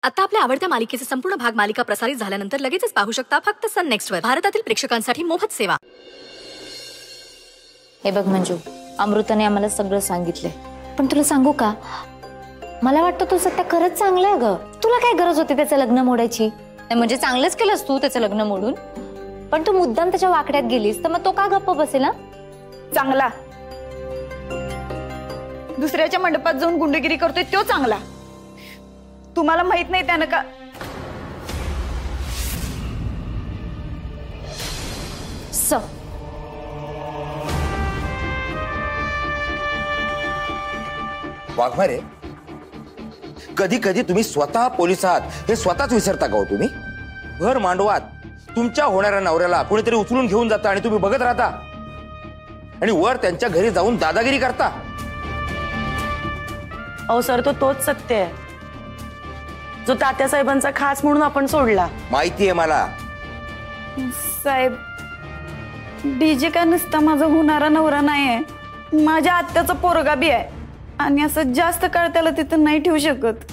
आता आपल्या आवडत्या मालिकेचे संपूर्ण भाग मालिका प्रसारित झाल्यानंतर लगेचच पाहू शकता फक्त सन नेक्स्ट वर. भारतातील प्रेक्षकांसाठी मोफत सेवा. हे बघ मंजू, अमृताने आम्हाला सगळं सांगितलंय, पण तुला सांगू का, मला वाटतं तू सत्या खरंच चांगलं आहे ग. तुला काय गरज होती त्याचं लग्न मोडायची? म्हणजे चांगलंच केलंस तू त्याचं लग्न मोडून, पण तू मुद्दाम त्याच्या वाकड्यात गेलीस तर मग तो का गप्प बसेल ना? चांगला दुसऱ्याच्या मंडपात जाऊन गुंडगिरी करतोय तो चांगला. तुम्हाला माहित नाही त्यानं का वाघमारे, कधी कधी तुम्ही स्वतः पोलीस आहात हे स्वतःच विसरता का हो तुम्ही? भर मांडवात तुमच्या होणाऱ्या नवऱ्याला कोणीतरी उचलून घेऊन जाता आणि तुम्ही बघत राहता, आणि वर त्यांच्या घरी जाऊन दादागिरी करता. अहो सर, तोच सत्य आहे जो तात्या साहेबांचा खास म्हणून आपण सोडला. माहिती आहे मला. साहेब, डीजे का नुसता माझा होणारा नवरा नाहीये, माझ्या आत्याचा पोरगा बी आहे, आणि असं जास्त काळ त्याला तिथं नाही ठेवू शकत.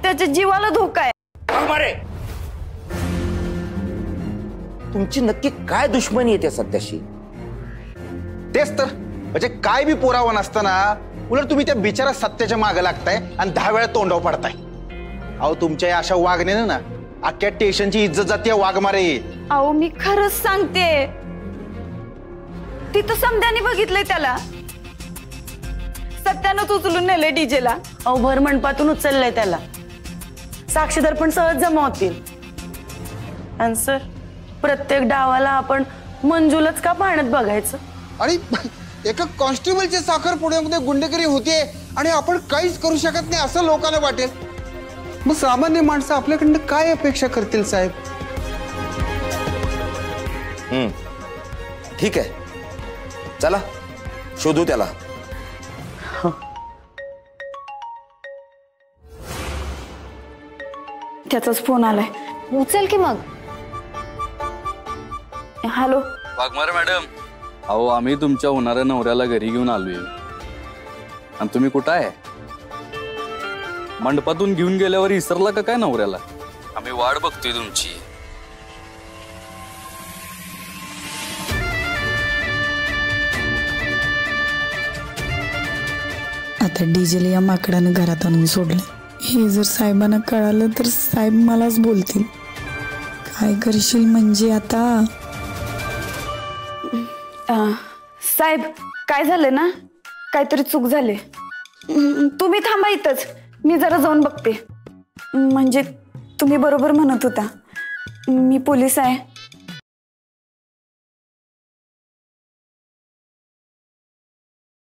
त्याच्या जीवाला धोका आहे. वाघमारे, तुमची नक्की काय दुश्मनी आहे त्या सत्याशी? तेच तर, म्हणजे काय बी पुरावा नसताना उलट तुम्ही त्या बिचारा सत्याच्या मागे लागताय आणि 10 वेळा तोंडावर पडताय. अहो, तुमच्या अशा वागण्यानं ना अख्ख्या स्टेशनची इज्जत जाते वाघमारे. अहो, मी खरंच सांगते, तिथं समद्याने बघितलंय त्याला. सत्यानं उचलून नेलंय डीजेला. अहो, भर मंडपातून उचललंय त्याला. साक्षीदार पण सहज जमा होतील. आणि सर, प्रत्येक डावाला आपण मंजूलाच का पाहण्यात बघायचं? आणि एका कॉन्स्टेबलच्या साखरपुड्यामध्ये गुंडगिरी होते आणि आपण काहीच करू शकत नाही असं लोकांना वाटेल. मग सामान्य माणसं आपल्याकडनं काय अपेक्षा करतील साहेब? ठीक आहे, चला शोधू त्याला. त्याचाच फोन आलाय. उचल की मग. हॅलो वाघमारे मॅडम, अहो आम्ही तुमच्या होणाऱ्या नवऱ्याला घरी घेऊन आलोय, आणि तुम्ही कुठं आहे? मंडपातून घेऊन गेल्यावर विसरला का काय नवऱ्याला? आम्ही वाट बघतोय तुमची. आता डीजेला या माकडानं घरात आणून सोडलं. हे जर साहेबांना कळालं तर साहेब मलाच बोलतील. काय करशील म्हणजे आता? साहेब, काय झालं ना, काहीतरी चूक झाली. तुम्ही थांबा इथंच, मी जरा जाऊन बघते. म्हणजे तुम्ही बरोबर म्हणत होता, मी पोलीस आहे.